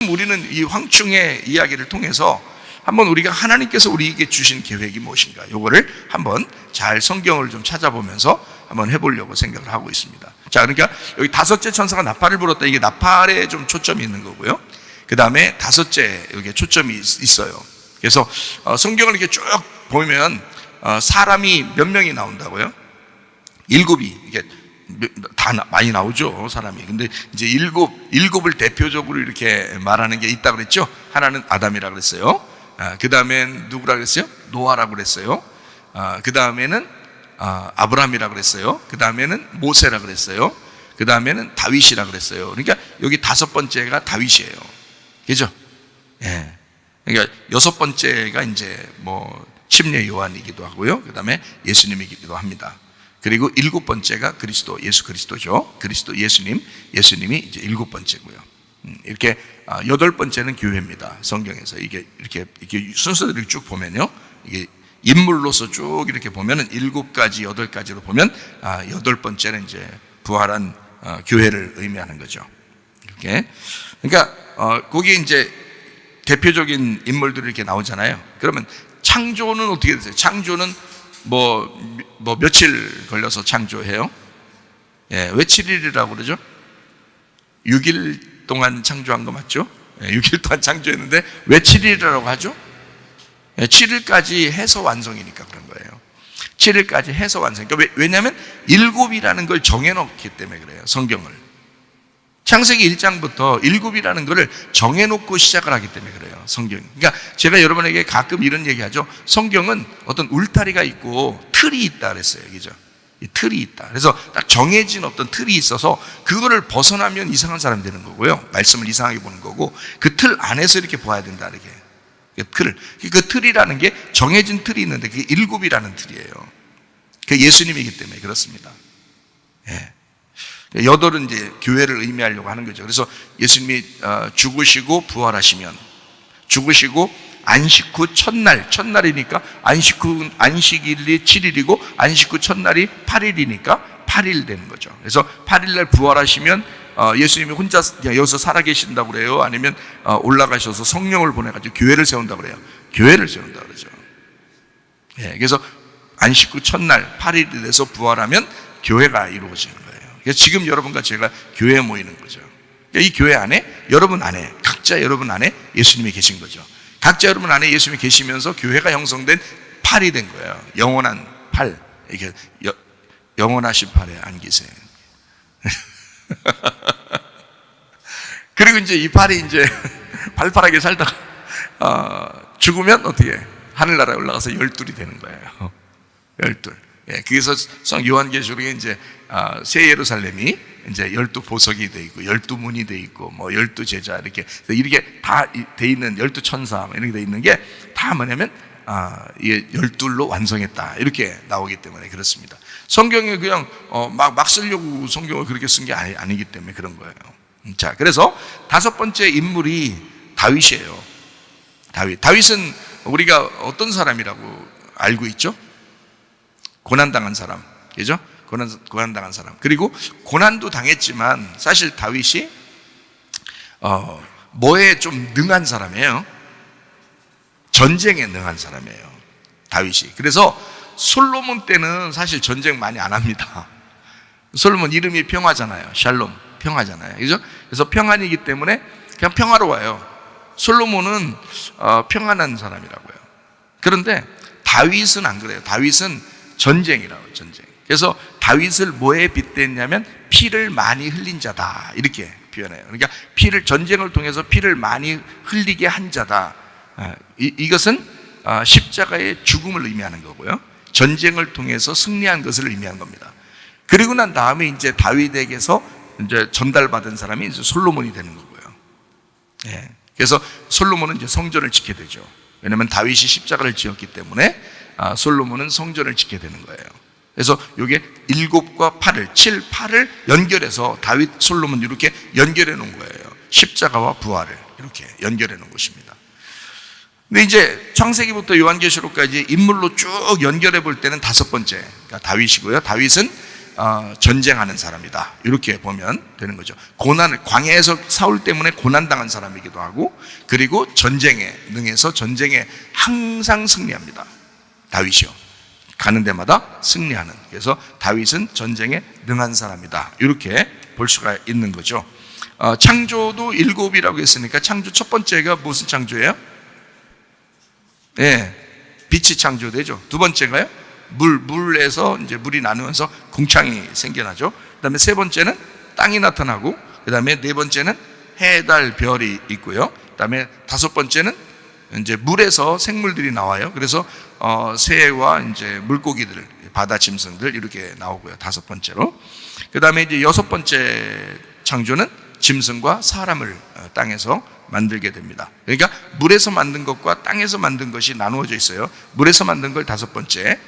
우리는 이 황충의 이야기를 통해서 한번 우리가 하나님께서 우리에게 주신 계획이 무엇인가, 요거를 한번 잘 성경을 좀 찾아보면서 한번 해보려고 생각을 하고 있습니다. 자, 그러니까 여기 다섯째 천사가 나팔을 불었다. 이게 나팔에 좀 초점이 있는 거고요. 그 다음에 다섯째 여기에 초점이 있어요. 그래서 성경을 이렇게 쭉 보면 사람이 몇 명이 나온다고요? 7이 이게 다 많이 나오죠, 사람이. 근데 이제 일곱을 대표적으로 이렇게 말하는 게 있다 그랬죠. 하나는 아담이라 그랬어요. 그 다음엔 누구라 그랬어요? 노아라고 그랬어요. 그 다음에는 아브라함이라 그랬어요. 그 다음에는 모세라 그랬어요. 그 다음에는 다윗이라 그랬어요. 그러니까 여기 다섯 번째가 다윗이에요. 그죠? 예. 그러니까 여섯 번째가 이제 뭐 침례 요한이기도 하고요. 그 다음에 예수님이기도 합니다. 그리고 일곱 번째가 그리스도, 예수 그리스도죠. 그리스도 예수님이 이제 일곱 번째고요. 이렇게 여덟 번째는 교회입니다. 성경에서 이게 이렇게 순서대로 쭉 보면요, 이게 인물로서 쭉 이렇게 보면은 일곱 가지, 여덟 가지로 보면 여덟 번째는 이제 부활한 교회를 의미하는 거죠. 이렇게. 그러니까 거기에 이제 대표적인 인물들이 이렇게 나오잖아요. 그러면 창조는 어떻게 되세요? 창조는 뭐 며칠 걸려서 창조해요? 예, 왜 7일이라고 그러죠? 6일 동안 창조한 거 맞죠? 예, 6일 동안 창조했는데 왜 7일이라고 하죠? 예, 7일까지 해서 완성이니까 그런 거예요. 7일까지 해서 완성. 그러니까 왜냐하면 일곱이라는 걸 정해놓기 때문에 그래요, 성경을. 창세기 1장부터 일곱이라는 것을 정해놓고 시작을 하기 때문에 그래요, 성경이. 그러니까 제가 여러분에게 가끔 이런 얘기하죠. 성경은 어떤 울타리가 있고 틀이 있다 그랬어요, 그죠? 이 틀이 있다. 그래서 딱 정해진 어떤 틀이 있어서 그거를 벗어나면 이상한 사람이 되는 거고요, 말씀을 이상하게 보는 거고, 그 틀 안에서 이렇게 보아야 된다, 이렇게. 그 틀이라는 게 정해진 틀이 있는데 그게 일곱이라는 틀이에요. 그게 예수님이기 때문에 그렇습니다. 예. 여덟은 이제 교회를 의미하려고 하는 거죠. 그래서 예수님이 죽으시고 부활하시면, 죽으시고 안식 후 첫날이니까 안식일이 7일이고 안식 후 첫날이 8일이니까 8일 되는 거죠. 그래서 8일날 부활하시면 예수님이 혼자 여기서 살아계신다고 그래요? 아니면 올라가셔서 성령을 보내가지고 교회를 세운다고 그래요? 교회를 세운다고 그러죠. 예, 그래서 안식 후 첫날 8일이 돼서 부활하면 교회가 이루어지는 거예요. 그래서 지금 여러분과 제가 교회에 모이는 거죠. 이 교회 안에, 여러분 안에, 각자 여러분 안에 예수님이 계신 거죠. 각자 여러분 안에 예수님이 계시면서 교회가 형성된 팔이 된 거예요. 영원한 팔. 이렇게 영원하신 팔에 안기세요. 그리고 이제 이 팔이 이제 발팔하게 살다가 죽으면 어떻게 해? 하늘나라에 올라가서 12이 되는 거예요. 12. 예, 그래서 성 요한계시록에 이제 새 예루살렘이 이제 12보석이 돼 있고 12문이 돼 있고 뭐 12제자 이렇게 다 돼 있는 12천사 이렇게 돼 있는 게 다 뭐냐면 이게 12로 완성했다 이렇게 나오기 때문에 그렇습니다. 성경에 그냥 막 쓰려고 성경을 그렇게 쓴 게 아니기 때문에 그런 거예요. 자, 그래서 다섯 번째 인물이 다윗이에요. 다윗은 우리가 어떤 사람이라고 알고 있죠? 고난당한 사람, 그죠? 고난당한 사람. 그리고 고난도 당했지만 사실 다윗이 뭐에 좀 능한 사람이에요. 전쟁에 능한 사람이에요, 다윗이. 그래서 솔로몬 때는 사실 전쟁 많이 안 합니다. 솔로몬 이름이 평화잖아요. 샬롬, 평화잖아요, 그죠? 그래서 평안이기 때문에 그냥 평화로워요. 솔로몬은 평안한 사람이라고요. 그런데 다윗은 안 그래요. 다윗은 전쟁이라고, 전쟁. 그래서 다윗을 뭐에 빗댔냐면 피를 많이 흘린 자다 이렇게 표현해요. 그러니까 전쟁을 통해서 피를 많이 흘리게 한 자다. 이것은 십자가의 죽음을 의미하는 거고요, 전쟁을 통해서 승리한 것을 의미하는 겁니다. 그리고 난 다음에 이제 다윗에게서 이제 전달받은 사람이 이제 솔로몬이 되는 거고요. 예. 그래서 솔로몬은 이제 성전을 짓게 되죠. 왜냐하면 다윗이 십자가를 지었기 때문에 솔로몬은 성전을 짓게 되는 거예요. 그래서 이게 7과 8을, 7, 8을 연결해서 다윗, 솔로몬 이렇게 연결해 놓은 거예요. 십자가와 부활을 이렇게 연결해 놓은 것입니다. 근데 이제 창세기부터 요한계시록까지 인물로 쭉 연결해 볼 때는 다섯 번째, 그러니까 다윗이고요. 다윗은 전쟁하는 사람이다. 이렇게 보면 되는 거죠. 고난을, 광야에서 사울 때문에 고난당한 사람이기도 하고, 그리고 전쟁에 능해서 전쟁에 항상 승리합니다. 다윗이요. 가는 데마다 승리하는. 그래서 다윗은 전쟁에 능한 사람이다. 이렇게 볼 수가 있는 거죠. 창조도 7이라고 했으니까 창조 첫 번째가 무슨 창조예요? 네, 빛이 창조되죠. 두 번째가요? 물에서 이제 물이 나누면서 궁창이 생겨나죠. 그 다음에 세 번째는 땅이 나타나고, 그 다음에 네 번째는 해, 달, 별이 있고요. 그 다음에 다섯 번째는 이제 물에서 생물들이 나와요. 그래서 새와 이제 물고기들, 바다 짐승들 이렇게 나오고요. 다섯 번째로. 그 다음에 이제 여섯 번째 창조는 짐승과 사람을 땅에서 만들게 됩니다. 그러니까 물에서 만든 것과 땅에서 만든 것이 나누어져 있어요. 물에서 만든 걸 다섯 번째,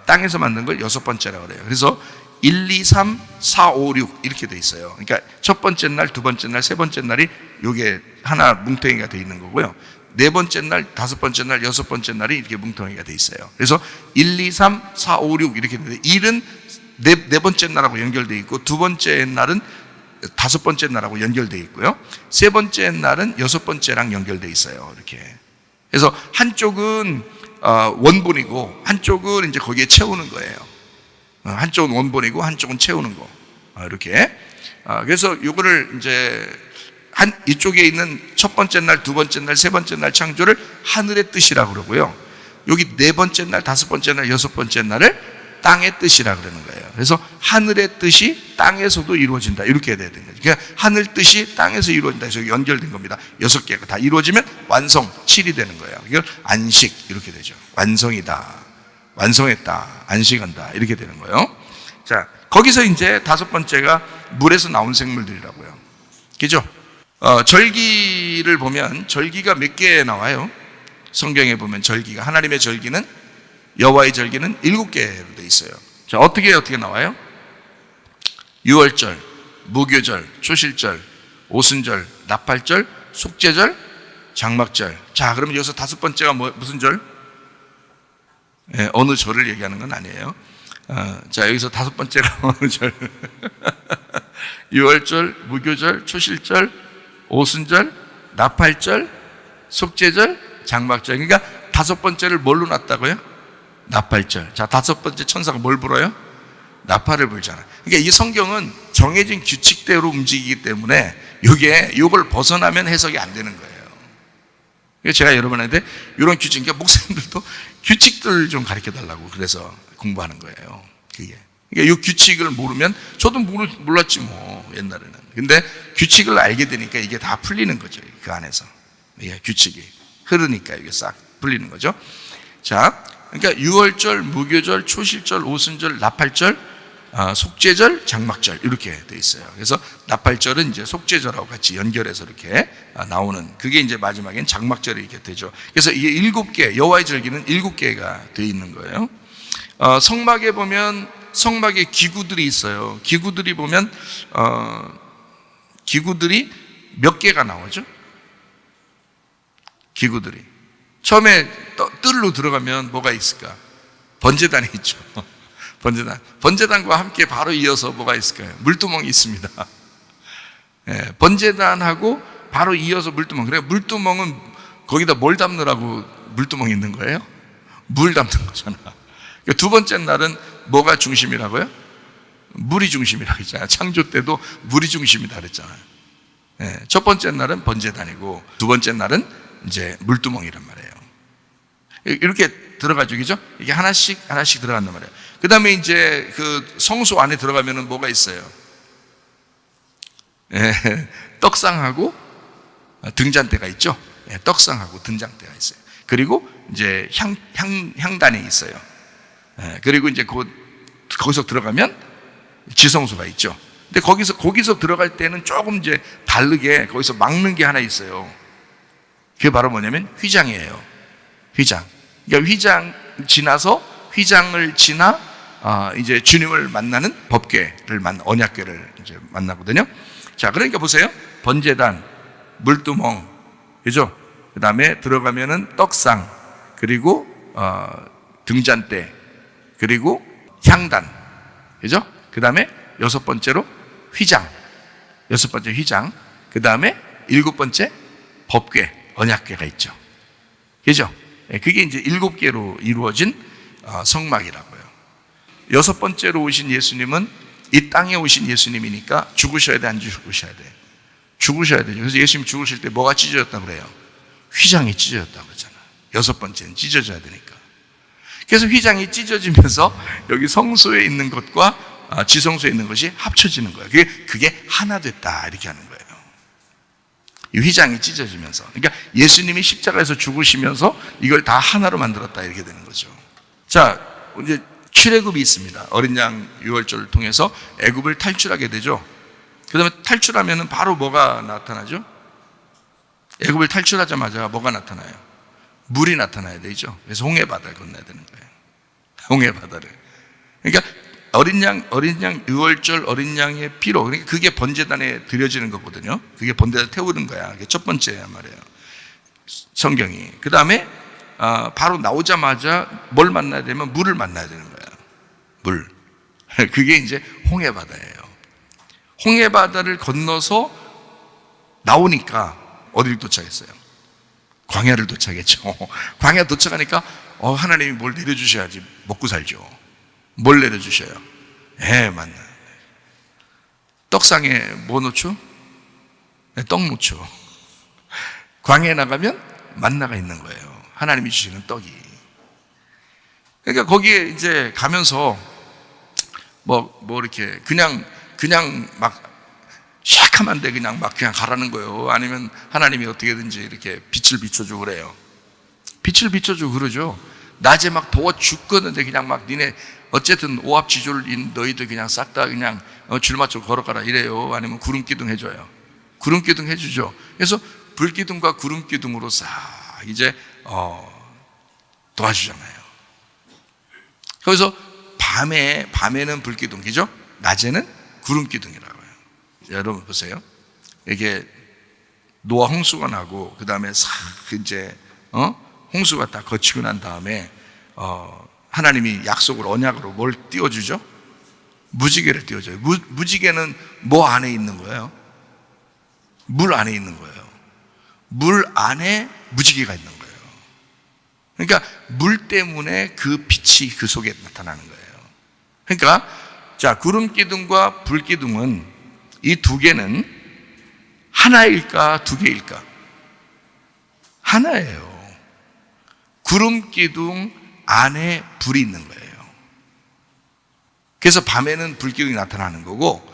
땅에서 만든 걸 여섯 번째라고 그래요. 그래서 1, 2, 3, 4, 5, 6 이렇게 돼 있어요. 그러니까 첫 번째 날, 두 번째 날, 세 번째 날이 요게 하나 뭉텅이가 돼 있는 거고요. 네 번째 날, 다섯 번째 날, 여섯 번째 날이 이렇게 뭉텅이가 돼 있어요. 그래서 1, 2, 3, 4, 5, 6 이렇게 되는데, 1은 네 번째 날하고 연결돼 있고, 두 번째 날은 다섯 번째 날하고 연결돼 있고요. 세 번째 날은 여섯 번째랑 연결돼 있어요. 이렇게. 그래서 한쪽은 원본이고 한쪽은 이제 거기에 채우는 거예요. 한쪽은 원본이고 한쪽은 채우는 거. 이렇게. 그래서 이거를 이제 이쪽에 있는 첫 번째 날, 두 번째 날, 세 번째 날 창조를 하늘의 뜻이라고 그러고요. 여기 네 번째 날, 다섯 번째 날, 여섯 번째 날을 땅의 뜻이라 그러는 거예요. 그래서 하늘의 뜻이 땅에서도 이루어진다. 이렇게 돼야 되는 거죠. 그러니까 하늘 뜻이 땅에서 이루어진다. 그래서 연결된 겁니다. 6개가 다 이루어지면 완성, 7이 되는 거예요. 이걸 안식 이렇게 되죠. 완성이다. 완성했다. 안식한다. 이렇게 되는 거예요. 자, 거기서 이제 다섯 번째가 물에서 나온 생물들이라고요. 그죠? 절기를 보면 절기가 몇 개 나와요? 성경에 보면 절기가, 하나님의 절기는, 여호와의 절기는 7개로 되어 있어요. 자, 어떻게 나와요? 유월절, 무교절, 초실절, 오순절, 나팔절, 속죄절, 장막절. 자, 그러면 여기서 다섯 번째가 무슨 절? 네, 어느 절을 얘기하는 건 아니에요. 자, 여기서 다섯 번째가 어느 절? 유월절, 무교절, 초실절, 오순절, 나팔절, 속죄절, 장막절. 그러니까 다섯 번째를 뭘로 놨다고요? 나팔절. 자, 다섯 번째 천사가 뭘 불어요? 나팔을 불잖아요. 그러니까 이 성경은 정해진 규칙대로 움직이기 때문에 이걸 벗어나면 해석이 안 되는 거예요. 그래서 제가 여러분한테 이런 규칙, 그러니까 목사님들도 규칙들 좀 가르쳐 달라고 그래서 공부하는 거예요. 그게. 그러니까 이 규칙을 모르면, 저도 몰랐지 뭐 옛날에는. 근데 규칙을 알게 되니까 이게 다 풀리는 거죠. 그 안에서. 예, 규칙이 흐르니까 이게 싹 풀리는 거죠. 자, 그러니까 유월절, 무교절, 초실절, 오순절, 나팔절, 속죄절, 장막절 이렇게 돼 있어요. 그래서 나팔절은 이제 속죄절하고 같이 연결해서 이렇게 나오는, 그게 이제 마지막엔 장막절이 이렇게 되죠. 그래서 이게 7개, 여호와의 절기는 7개가 돼 있는 거예요. 성막에 보면 성막에 기구들이 있어요. 기구들이 보면 기구들이 몇 개가 나오죠? 기구들이 처음에 뜰로 들어가면 뭐가 있을까? 번제단이 있죠. 번제단과 함께 바로 이어서 뭐가 있을까요? 물두멍이 있습니다. 예, 번제단하고 바로 이어서 물두멍. 그래, 물두멍은 거기다 뭘 담느라고 물두멍이 있는 거예요? 물 담는 거잖아. 그러니까 두 번째 날은 뭐가 중심이라고요? 물이 중심이라고 했잖아요. 창조 때도 물이 중심이다 그랬잖아요. 예, 첫 번째 날은 번제단이고 두 번째 날은 이제 물두멍이란 말이에요. 이렇게 들어가죠, 그죠? 이게 하나씩 들어간단 말이에요. 그 다음에 이제 그 성소 안에 들어가면은 뭐가 있어요? 예, 떡상하고 등잔대가 있죠. 예, 떡상하고 등잔대가 있어요. 그리고 이제 향단이 있어요. 예, 그리고 이제 거기서 들어가면 지성소가 있죠. 근데 거기서 들어갈 때는 조금 이제 다르게 거기서 막는 게 하나 있어요. 그게 바로 뭐냐면 휘장이에요. 휘장. 그러니까 휘장을 지나 이제 주님을 만나는 법궤를 언약궤를 이제 만나거든요. 자, 그러니까 보세요. 번제단, 물두멍, 그죠? 그 다음에 들어가면은 떡상, 그리고 등잔대, 그리고 향단, 그죠? 그 다음에 여섯 번째로 휘장, 여섯 번째 휘장, 그 다음에 일곱 번째 법궤, 언약궤가 있죠. 그죠? 그게 이제 일곱 개로 이루어진 성막이라고요. 여섯 번째로 오신 예수님은 이 땅에 오신 예수님이니까 죽으셔야 돼, 안 죽으셔야 돼? 죽으셔야 되죠. 그래서 예수님 죽으실 때 뭐가 찢어졌다고 그래요? 휘장이 찢어졌다고 그러잖아요. 여섯 번째는 찢어져야 되니까. 그래서 휘장이 찢어지면서 여기 성소에 있는 것과 지성소에 있는 것이 합쳐지는 거예요. 그게 하나 됐다 이렇게 하는 거예요. 이 휘장이 찢어지면서, 그러니까 예수님이 십자가에서 죽으시면서 이걸 다 하나로 만들었다 이렇게 되는 거죠. 자, 이제 출애굽이 있습니다. 어린 양 유월절을 통해서 애굽을 탈출하게 되죠. 그 다음에 탈출하면 바로 뭐가 나타나죠? 애굽을 탈출하자마자 뭐가 나타나요? 물이 나타나야 되죠. 그래서 홍해바다를 건너야 되는 거예요. 홍해바다를. 그러니까 어린 양 유월절 어린 양의 피로, 그러니까 그게 번제단에 드려지는 거거든요. 그게 번제단에 태우는 거야. 그게 첫 번째야 말이에요. 성경이. 그 다음에 바로 나오자마자 뭘 만나야 되면 물을 만나야 되는 거야. 물. 그게 이제 홍해바다예요. 홍해바다를 건너서 나오니까 어디를 도착했어요? 광야를 도착했죠. 광야 도착하니까 하나님이 뭘 내려주셔야지 먹고 살죠. 뭘 내려주셔요? 만나. 떡상에 뭐 놓죠? 떡 놓죠. 광야에 나가면 만나가 있는 거예요. 하나님이 주시는 떡이. 그러니까 거기에 이제 가면서 뭐 이렇게 그냥 막 시작하면 돼. 그냥 가라는 거예요. 아니면 하나님이 어떻게든지 이렇게 빛을 비춰주고 그래요. 빛을 비춰주고 그러죠. 낮에 막 더워 죽겠는데 그냥 막 니네 어쨌든 오합지졸인 너희들 그냥 싹 다 그냥 줄 맞춰 걸어가라 이래요. 아니면 구름기둥 해줘요. 구름기둥 해주죠. 그래서 불기둥과 구름기둥으로 싹 이제 도와주잖아요. 그래서 밤에는 불기둥이죠. 낮에는 구름기둥이라고 해요. 여러분 보세요. 이게 노아 홍수가 나고 그 다음에 싹 이제 홍수가 딱 거치고 난 다음에 하나님이 약속으로 언약으로 뭘 띄워주죠? 무지개를 띄워줘요. 무지개는 뭐 안에 있는 거예요? 물 안에 있는 거예요. 물 안에 무지개가 있는 거예요. 그러니까 물 때문에 그 빛이 그 속에 나타나는 거예요. 그러니까 자, 구름기둥과 불기둥은 이 두 개는 하나일까 두 개일까? 하나예요. 구름기둥 안에 불이 있는 거예요. 그래서 밤에는 불기둥이 나타나는 거고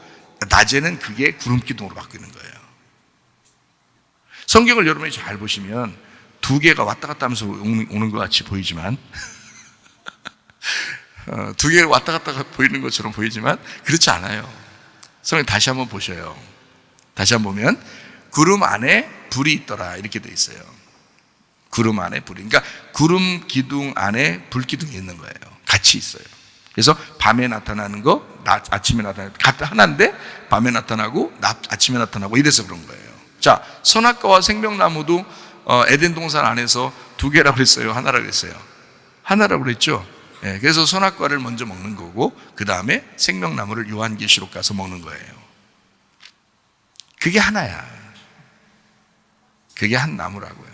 낮에는 그게 구름기둥으로 바뀌는 거예요. 성경을 여러분이 잘 보시면 두 개가 왔다 갔다 하면서 오는 것 같이 보이지만 두 개가 왔다 갔다 보이는 것처럼 보이지만 그렇지 않아요. 성경 다시 한번 보셔요. 다시 한번 보면 구름 안에 불이 있더라 이렇게 돼 있어요. 구름 안에 불이. 그러니까 구름 기둥 안에 불기둥이 있는 거예요. 같이 있어요. 그래서 밤에 나타나는 거, 아침에 나타나는 거 하나인데 밤에 나타나고 아침에 나타나고 이래서 그런 거예요. 자, 선악과와 생명나무도 에덴 동산 안에서 두 개라고 그랬어요? 하나라고 그랬어요? 하나라고 그랬죠? 네, 그래서 선악과를 먼저 먹는 거고 그 다음에 생명나무를 요한계시록 가서 먹는 거예요. 그게 하나야. 그게 한 나무라고요.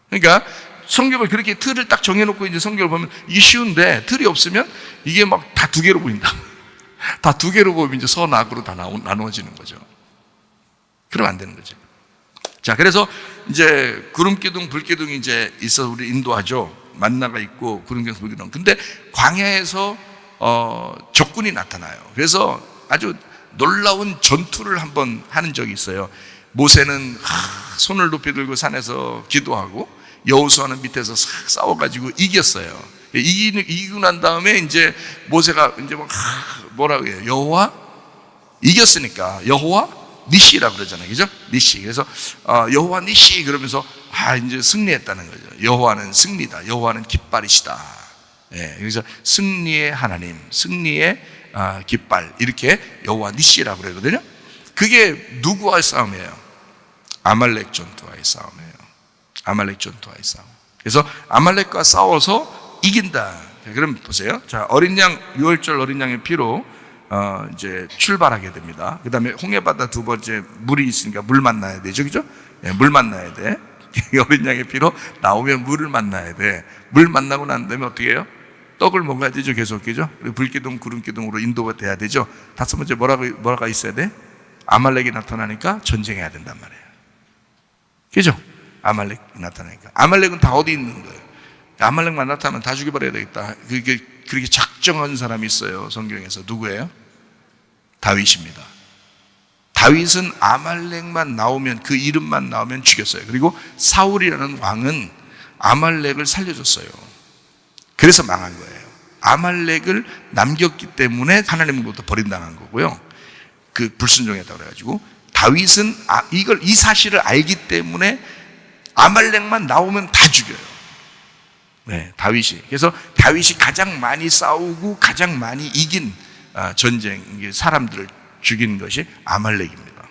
그러니까 성경을 그렇게 틀을 딱 정해놓고 이제 성경을 보면 이게 쉬운데 틀이 없으면 이게 막 다 두 개로 보인다. 다 두 개로 보면 이제 선악으로 다 나누어지는 거죠. 그러면 안 되는 거죠. 자, 그래서 이제 구름기둥, 불기둥이 이제 있어서 우리 인도하죠. 만나가 있고 구름기둥, 불기둥. 근데 광야에서 적군이 나타나요. 그래서 아주 놀라운 전투를 한번 하는 적이 있어요. 모세는 손을 높이 들고 산에서 기도하고 여호수아는 밑에서 싹 싸워가지고 이겼어요. 이기고 난 다음에 이제 모세가 이제 뭐라고 해요? 여호와 이겼으니까 여호와 니시라고 그러잖아요. 그죠? 니시. 그래서 여호와 니시 그러면서 이제 승리했다는 거죠. 여호와는 승리다. 여호와는 깃발이시다. 예, 그래서 승리의 하나님, 승리의 깃발 이렇게 여호와 니시라고 그러거든요. 그게 누구와의 싸움이에요? 아말렉 전투와의 싸움이에요. 아말렉 전투와의 싸움. 그래서 아말렉과 싸워서 이긴다. 그럼 보세요. 자, 어린 양, 유월절 어린 양의 피로 이제 출발하게 됩니다. 그 다음에 홍해바다 두 번째 물이 있으니까 물 만나야 되죠. 그죠? 예, 물 만나야 돼. 어린 양의 피로 나오면 물을 만나야 돼. 물 만나고 난 다음에 어떻게 해요? 떡을 먹어야 되죠. 계속, 그죠? 불기둥, 구름기둥으로 인도가 돼야 되죠. 다섯 번째 뭐라가 있어야 돼? 아말렉이 나타나니까 전쟁해야 된단 말이에요. 그죠? 아말렉이 나타나니까. 아말렉은 다 어디 있는 거예요? 아말렉만 나타나면 다 죽여버려야 되겠다. 그렇게 작정한 사람이 있어요. 성경에서. 누구예요? 다윗입니다. 다윗은 아말렉만 나오면, 그 이름만 나오면 죽였어요. 그리고 사울이라는 왕은 아말렉을 살려줬어요. 그래서 망한 거예요. 아말렉을 남겼기 때문에 하나님으로부터 버림당한 거고요. 그 불순종했다고 그래가지고 다윗은 이 사실을 알기 때문에 아말렉만 나오면 다 죽여요. 네, 다윗이. 그래서 다윗이 가장 많이 싸우고 가장 많이 이긴 전쟁, 사람들을 죽인 것이 아말렉입니다.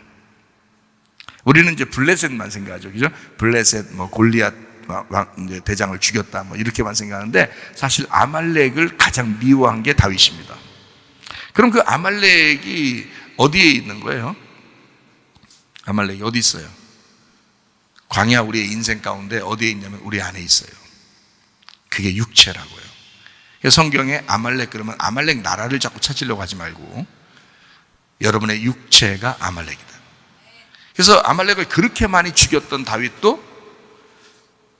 우리는 이제 블레셋만 생각하죠. 그죠? 블레셋, 골리앗 이제 대장을 죽였다, 이렇게만 생각하는데 사실 아말렉을 가장 미워한 게 다윗입니다. 그럼 그 아말렉이 어디에 있는 거예요? 아말렉이 어디 있어요? 광야 우리의 인생 가운데 어디에 있냐면 우리 안에 있어요. 그게 육체라고요. 그래서 성경에 아말렉 그러면 아말렉 나라를 자꾸 찾으려고 하지 말고 여러분의 육체가 아말렉이다. 그래서 아말렉을 그렇게 많이 죽였던 다윗도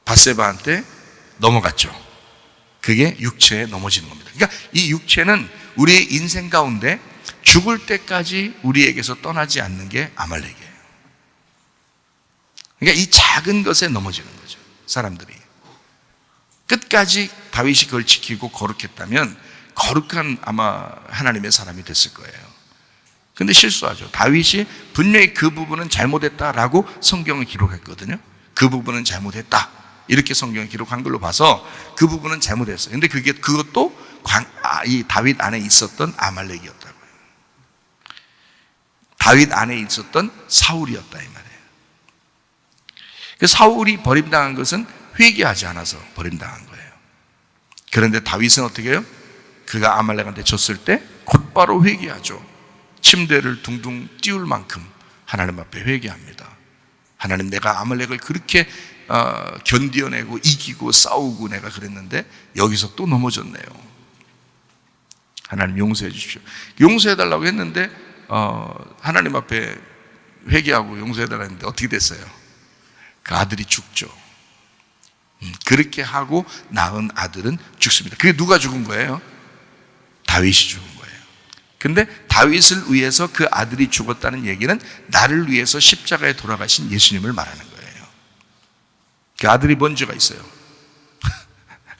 밧세바한테 넘어갔죠. 그게 육체에 넘어지는 겁니다. 그러니까 이 육체는 우리의 인생 가운데 죽을 때까지 우리에게서 떠나지 않는 게 아말렉이에요. 그러니까 이 작은 것에 넘어지는 거죠. 사람들이. 끝까지 다윗이 그걸 지키고 거룩했다면 거룩한 아마 하나님의 사람이 됐을 거예요. 근데 실수하죠. 다윗이 분명히 그 부분은 잘못했다라고 성경을 기록했거든요. 그 부분은 잘못했다. 이렇게 성경을 기록한 걸로 봐서 그 부분은 잘못했어요. 근데 그것도 이 다윗 안에 있었던 아말렉이었다고요. 다윗 안에 있었던 사울이었다 이 말이에요. 그 사울이 버림당한 것은 회개하지 않아서 버림당한 거예요. 그런데 다윗은 어떻게 해요? 그가 아말렉한테 졌을 때 곧바로 회개하죠. 침대를 둥둥 띄울 만큼 하나님 앞에 회개합니다. 하나님, 내가 아말렉을 그렇게 견디어내고 이기고 싸우고 내가 그랬는데 여기서 또 넘어졌네요. 하나님 용서해 주십시오. 용서해달라고 했는데 하나님 앞에 회개하고 용서해달라고 했는데 어떻게 됐어요? 그 아들이 죽죠. 그렇게 하고 낳은 아들은 죽습니다. 그게 누가 죽은 거예요? 다윗이 죽은 거예요. 근데 다윗을 위해서 그 아들이 죽었다는 얘기는 나를 위해서 십자가에 돌아가신 예수님을 말하는 거예요. 그 아들이 뭔 죄가 있어요?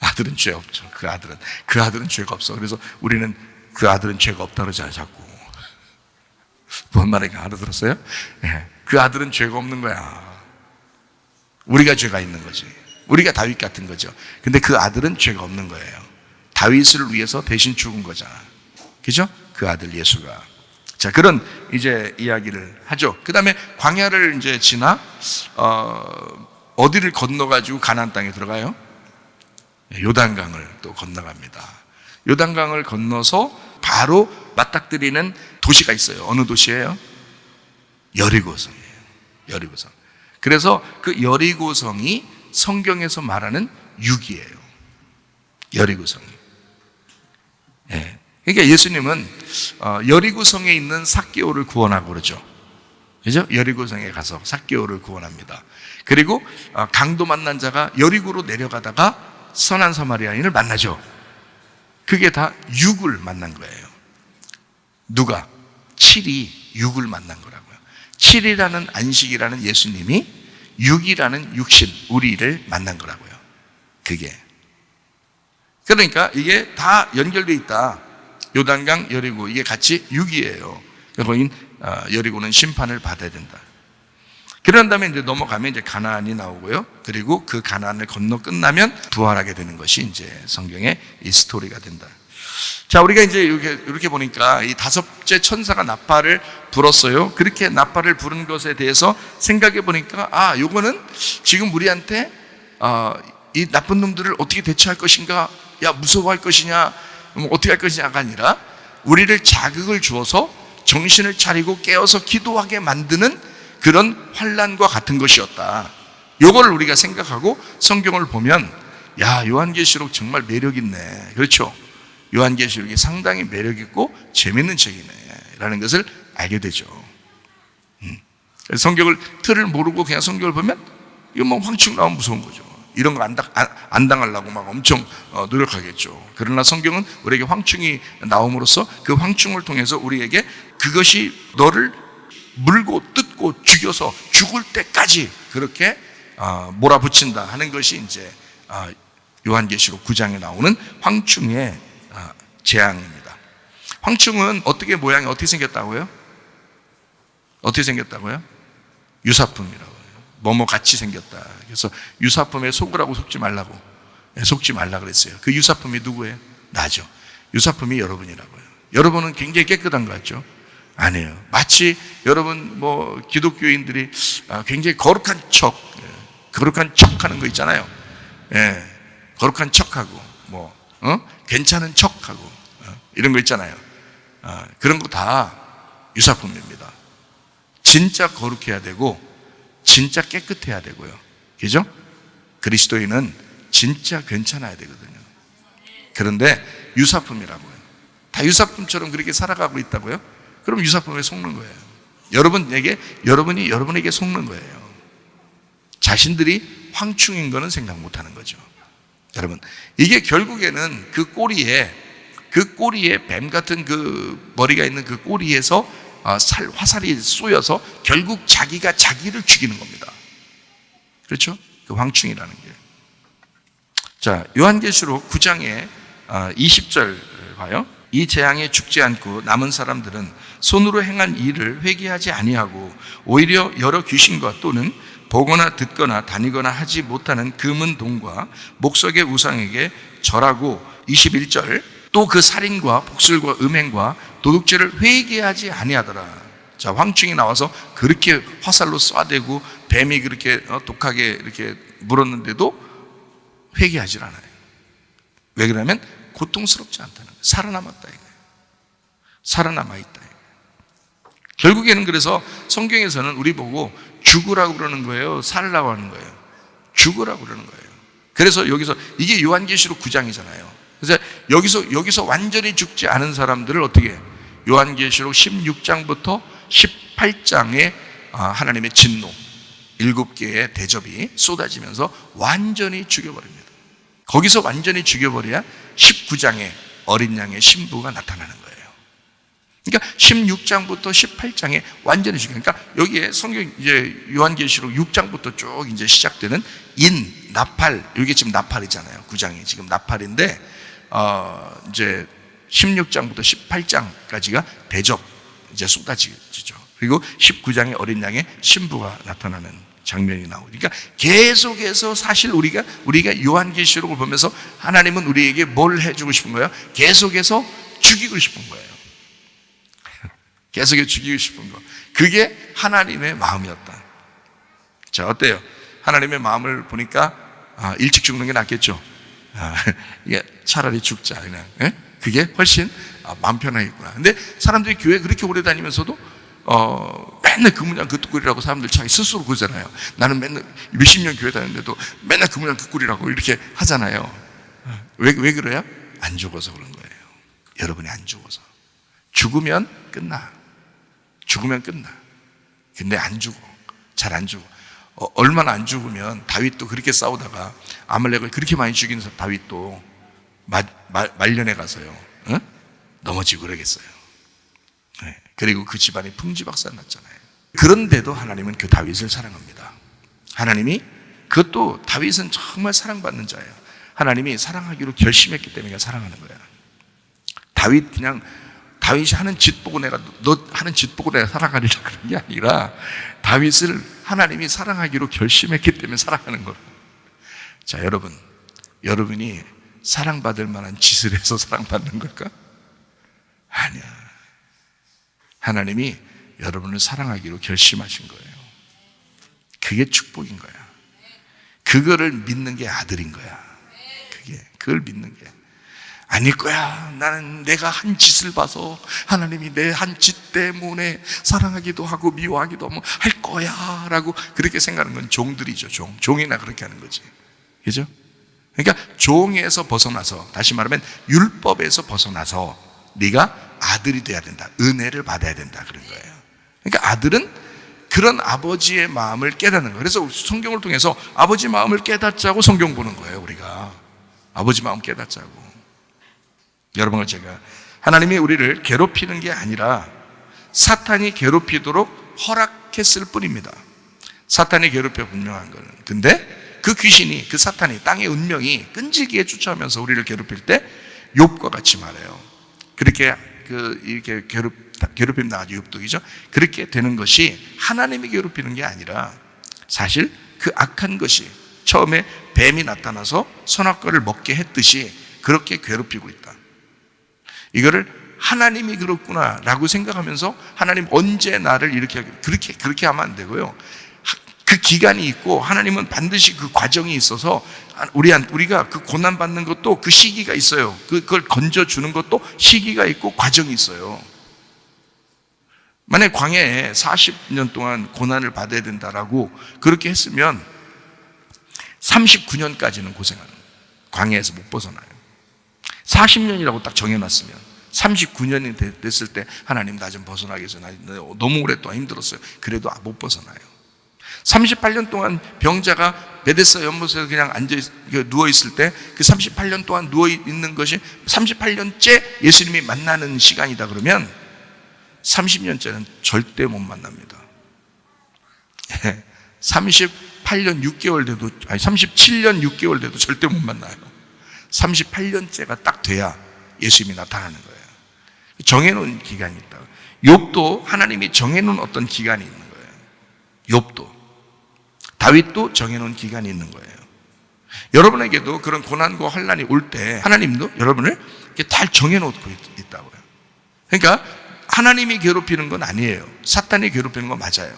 아들은 죄 없죠. 그 아들은 죄가 없어. 그래서 우리는 그 아들은 죄가 없다 그러잖아요, 자꾸. 뭔 말인가 알아들었어요? 네. 그 아들은 죄가 없는 거야. 우리가 죄가 있는 거지. 우리가 다윗 같은 거죠. 근데 그 아들은 죄가 없는 거예요. 다윗을 위해서 대신 죽은 거잖아. 그죠? 그 아들 예수가. 자, 그런 이제 이야기를 하죠. 그 다음에 광야를 이제 지나, 어디를 건너가지고 가나안 땅에 들어가요? 요단강을 또 건너갑니다. 요단강을 건너서 바로 맞닥뜨리는 도시가 있어요. 어느 도시예요? 여리고성이에요. 여리고성. 그래서 그 여리고성이 성경에서 말하는 육이에요. 여리고성이. 예. 그러니까 예수님은 여리고성에 있는 삭개오를 구원하고 그러죠. 그죠? 여리고성에 가서 삭개오를 구원합니다. 그리고 강도 만난 자가 여리고로 내려가다가 선한 사마리아인을 만나죠. 그게 다 육을 만난 거예요. 누가? 7이 육을 만난 거라고요. 7이라는 안식이라는 예수님이 6이라는 육신, 우리를 만난 거라고요. 그게. 그러니까 이게 다 연결되어 있다. 요단강, 여리고 이게 같이 6이에요. 그러니까 여리고는 심판을 받아야 된다. 그런 다음에 이제 넘어가면 이제 가나안이 나오고요. 그리고 그 가나안을 건너 끝나면 부활하게 되는 것이 이제 성경의 이 스토리가 된다. 자, 우리가 이제 이렇게 보니까 이 다섯째 천사가 나팔을 불었어요. 그렇게 나팔을 부른 것에 대해서 생각해 보니까 요거는 지금 우리한테 이 나쁜 놈들을 어떻게 대처할 것인가, 야 무서워할 것이냐, 어떻게 할 것이냐가 아니라 우리를 자극을 주어서 정신을 차리고 깨어서 기도하게 만드는 그런 환난과 같은 것이었다. 요걸 우리가 생각하고 성경을 보면 야, 요한계시록 정말 매력 있네. 그렇죠? 요한계시록이 상당히 매력 있고 재밌는 책이네 라는 것을 알게 되죠. 성경을 틀을 모르고 그냥 성경을 보면 이거 뭐 황충 나오면 무서운 거죠. 이런 거 안 당하려고 막 엄청 노력하겠죠. 그러나 성경은 우리에게 황충이 나옴으로써 그 황충을 통해서 우리에게 그것이 너를 물고 뜯고 죽여서 죽을 때까지 그렇게 몰아붙인다 하는 것이 이제 요한계시록 9장에 나오는 황충의 재앙입니다. 황충은 모양이 어떻게 생겼다고요? 어떻게 생겼다고요? 유사품이라고 해요. 뭐뭐 같이 생겼다. 그래서 유사품에 속으라고 속지 말라고. 속지 말라 그랬어요. 그 유사품이 누구예요? 나죠. 유사품이 여러분이라고요. 여러분은 굉장히 깨끗한 것 같죠? 아니에요. 마치 여러분 기독교인들이 굉장히 거룩한 척 하는 거 있잖아요. 예, 거룩한 척하고 괜찮은 척하고 이런 거 있잖아요. 그런 거 다 유사품입니다. 진짜 거룩해야 되고 진짜 깨끗해야 되고요. 그죠? 그리스도인은 진짜 괜찮아야 되거든요. 그런데 유사품이라고요. 다 유사품처럼 그렇게 살아가고 있다고요? 그럼 유사품에 속는 거예요. 여러분이 여러분에게 속는 거예요. 자신들이 황충인 거는 생각 못 하는 거죠. 여러분, 이게 결국에는 그 꼬리에 뱀 같은 그 머리가 있는 그 꼬리에서 화살이 쏘여서 결국 자기가 자기를 죽이는 겁니다. 그렇죠? 그 황충이라는 게. 자, 요한계시록 9장의 20절 봐요. 이 재앙에 죽지 않고 남은 사람들은 손으로 행한 일을 회개하지 아니하고 오히려 여러 귀신과 또는 보거나 듣거나 다니거나 하지 못하는 금은 동과 목석의 우상에게 절하고 21절 또 그 살인과 복술과 음행과 도둑죄를 회개하지 아니하더라. 자, 황충이 나와서 그렇게 화살로 쏴대고 뱀이 그렇게 독하게 이렇게 물었는데도 회개하지 않아요. 왜 그러냐면 고통스럽지 않다는 거예요. 살아남았다 이거예요. 살아남아있다 이거예요. 결국에는 그래서 성경에서는 우리 보고 죽으라고 그러는 거예요? 살라고 하는 거예요? 죽으라고 그러는 거예요. 그래서 여기서 이게 요한계시록 9장이잖아요. 그래서 여기서 완전히 죽지 않은 사람들을 어떻게 해요? 요한계시록 16장부터 18장에 하나님의 진노 7개의 대접이 쏟아지면서 완전히 죽여버립니다. 거기서 완전히 죽여버려야 19장에 어린 양의 신부가 나타나는 거예요. 그러니까 16장부터 18장에 완전히 죽여. 그러니까 여기에 성경 이제 요한계시록 6장부터 쭉 이제 시작되는 나팔, 이게 지금 나팔이잖아요. 9장이 지금 나팔인데 이제 16장부터 18장까지가 대접 이제 쏟아지죠. 그리고 19장에 어린 양의 신부가 나타나는 장면이 나오고. 그러니까 계속해서 사실 우리가 요한계시록을 보면서 하나님은 우리에게 뭘 해주고 싶은 거예요? 계속해서 죽이고 싶은 거예요. 계속해서 죽이고 싶은 거. 그게 하나님의 마음이었다. 자, 어때요? 하나님의 마음을 보니까 일찍 죽는 게 낫겠죠. 이게 차라리 죽자 그냥. 그게 훨씬 마음 편하겠구나. 근데 사람들이 교회 그렇게 오래 다니면서도 맨날 그 문양 그 뚜꾸리라고 사람들 자기 스스로 그러잖아요. 나는 맨날 몇십 년 교회 다녔는데도 맨날 그 문양 그 뚜꾸리라고 이렇게 하잖아요. 왜 그래요? 안 죽어서 그런 거예요. 여러분이 안 죽어서. 죽으면 끝나. 근데 안 죽어. 잘 안 죽어. 얼마나 안 죽으면 다윗도 그렇게 싸우다가 아말렉을 그렇게 많이 죽인 다윗도 말년에 가서요, 넘어지고 그러겠어요. 그리고 그 집안이 풍지박산 났잖아요. 그런데도 하나님은 그 다윗을 사랑합니다. 하나님이 그것도 다윗은 정말 사랑받는 자예요. 하나님이 사랑하기로 결심했기 때문에 사랑하는 거예요. 다윗이 하는 짓 보고 너 하는 짓 보고 내가 사랑하리라 그런 게 아니라 다윗을 하나님이 사랑하기로 결심했기 때문에 사랑하는 거예요. 자, 여러분이 사랑받을 만한 짓을 해서 사랑받는 걸까? 아니야. 하나님이 여러분을 사랑하기로 결심하신 거예요. 그게 축복인 거야. 그거를 믿는 게 아들인 거야. 그걸 믿는 게. 아닐 거야. 나는 내가 한 짓을 봐서 하나님이 내 한 짓 때문에 사랑하기도 하고 미워하기도 할 거야 라고 그렇게 생각하는 건 종들이죠. 종이나 그렇게 하는 거지. 그죠? 그러니까 종에서 벗어나서, 다시 말하면 율법에서 벗어나서 네가 아들이 돼야 된다. 은혜를 받아야 된다. 그런 거예요. 그러니까 아들은 그런 아버지의 마음을 깨닫는 거예요. 그래서 성경을 통해서 아버지 마음을 깨닫자고 성경 보는 거예요. 우리가 아버지 마음 깨닫자고. 여러분과 제가 하나님이 우리를 괴롭히는 게 아니라 사탄이 괴롭히도록 허락했을 뿐입니다. 사탄이 괴롭혀 분명한 거는. 근데 그 귀신이, 그 사탄이, 땅의 운명이 끈질기게 쫓아오면서 우리를 괴롭힐 때 욥과 같이 말해요. 그렇게 이렇게 괴롭힘 당하죠. 욥독이죠. 그렇게 되는 것이 하나님이 괴롭히는 게 아니라 사실 그 악한 것이 처음에 뱀이 나타나서 선악과를 먹게 했듯이 그렇게 괴롭히고 있다. 이거를 하나님이 그렇구나 라고 생각하면서 하나님 언제 나를 이렇게 그렇게 하면 안 되고요. 그 기간이 있고 하나님은 반드시 그 과정이 있어서 우리가 그 고난받는 것도 그 시기가 있어요. 그걸 건져주는 것도 시기가 있고 과정이 있어요. 만약에 광야에 40년 동안 고난을 받아야 된다라고 그렇게 했으면 39년까지는 고생하는 거예요. 광야에서 못 벗어나요. 40년이라고 딱 정해놨으면 39년이 됐을 때 하나님 나 좀 벗어나게 해서 나 너무 오랫동안 힘들었어요. 그래도 못 벗어나요. 38년 동안 병자가 베데스다 연못에서 그냥 누워있을 때 그 38년 동안 누워있는 것이 38년째 예수님이 만나는 시간이다 그러면 30년째는 절대 못 만납니다. 38년 6개월 돼도, 37년 6개월 돼도 절대 못 만나요. 38년째가 딱 돼야 예수님이 나타나는 거예요. 정해놓은 기간이 있다. 욥도 하나님이 정해놓은 어떤 기간이 있는 거예요. 욥도. 다윗도 정해놓은 기간이 있는 거예요. 여러분에게도 그런 고난과 환난이 올 때 하나님도 여러분을 잘 정해놓고 있다고요. 그러니까 하나님이 괴롭히는 건 아니에요. 사탄이 괴롭히는 건 맞아요.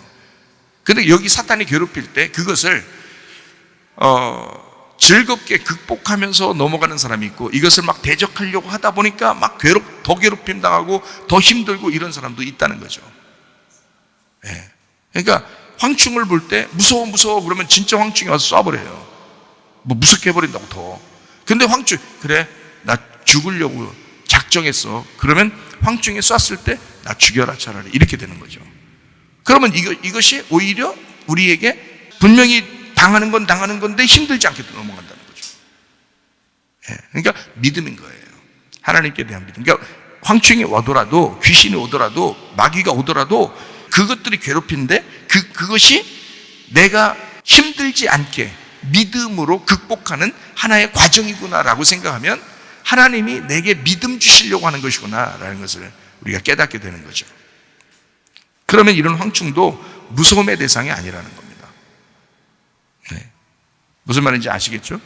근데 여기 사탄이 괴롭힐 때 그것을 즐겁게 극복하면서 넘어가는 사람이 있고, 이것을 막 대적하려고 하다 보니까 막 더 괴롭힘 당하고 더 힘들고 이런 사람도 있다는 거죠. 네. 그러니까 황충을 볼 때 무서워 그러면 진짜 황충이 와서 쏴버려요. 무섭게 해버린다고 더. 근데 황충, 그래 나 죽으려고 작정했어. 그러면 황충이 쐈을 때 나 죽여라 차라리, 이렇게 되는 거죠. 그러면 이것이 오히려 우리에게 분명히 당하는 건데 힘들지 않게 넘어간다는 거죠. 예, 그러니까 믿음인 거예요. 하나님께 대한 믿음. 그러니까 황충이 오더라도, 귀신이 오더라도, 마귀가 오더라도 그것들이 괴롭힌데 그것이 내가 힘들지 않게 믿음으로 극복하는 하나의 과정이구나라고 생각하면 하나님이 내게 믿음 주시려고 하는 것이구나라는 것을 우리가 깨닫게 되는 거죠. 그러면 이런 황충도 무서움의 대상이 아니라는 겁니다. 네. 무슨 말인지 아시겠죠?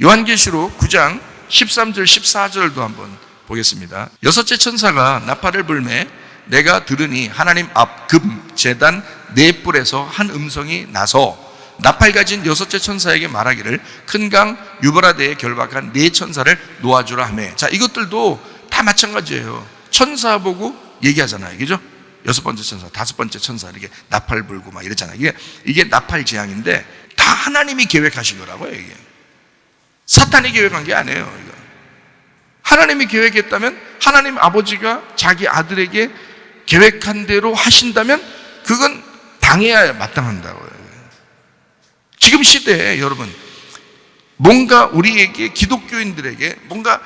요한계시록 9장 13절 14절도 한번 보겠습니다. 여섯째 천사가 나팔을 불매 내가 들으니 하나님 앞 금 제단 네 뿔에서 한 음성이 나서 나팔 가진 여섯째 천사에게 말하기를 큰 강 유브라데에 결박한 네 천사를 놓아주라 하며. 자, 이것들도 다 마찬가지예요. 천사 보고 얘기하잖아요. 그죠? 여섯 번째 천사, 다섯 번째 천사 이렇게 나팔 불고 막 이러잖아요. 이게 나팔 재앙인데 다 하나님이 계획하신 거라고요. 이게 사탄이 계획한 게 아니에요. 이거. 하나님이 계획했다면 하나님 아버지가 자기 아들에게 계획한 대로 하신다면 그건 당해야 마땅한다고요. 지금 시대에 여러분 뭔가 우리에게, 기독교인들에게 뭔가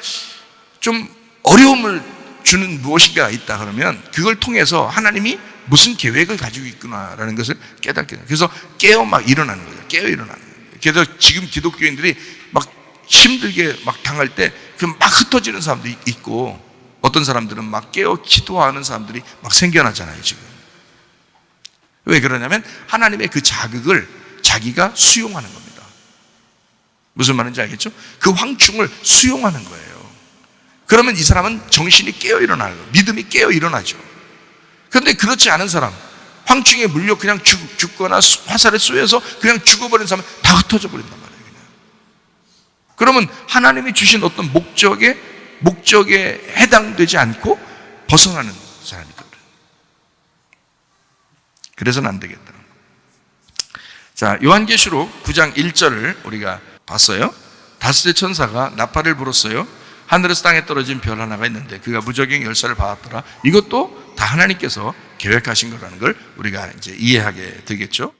좀 어려움을 주는 무엇인가 있다 그러면 그걸 통해서 하나님이 무슨 계획을 가지고 있구나라는 것을 깨닫게 돼요. 그래서 막 일어나는 거예요. 깨어 일어나는 거예요. 그래서 지금 기독교인들이 막 힘들게 막 당할 때 그 막 흩어지는 사람도 있고, 어떤 사람들은 막 깨어 기도하는 사람들이 막 생겨나잖아요. 지금 왜 그러냐면 하나님의 그 자극을 자기가 수용하는 겁니다. 무슨 말인지 알겠죠? 그 황충을 수용하는 거예요. 그러면 이 사람은 정신이 깨어 일어나요. 믿음이 깨어 일어나죠. 그런데 그렇지 않은 사람, 황충에 물려 그냥 죽거나 화살에 쏘여서 그냥 죽어버린 사람은 다 흩어져 버린단 말이에요. 그냥. 그러면 하나님이 주신 어떤 목적에 해당되지 않고 벗어나는 사람이 되거든요. 그래서는 안 되겠다. 자, 요한계시록 9장 1절을 우리가 봤어요. 다섯째 천사가 나팔을 불었어요. 하늘에서 땅에 떨어진 별 하나가 있는데 그가 무저갱 열쇠를 받았더라. 이것도 다 하나님께서 계획하신 거라는 걸 우리가 이제 이해하게 되겠죠.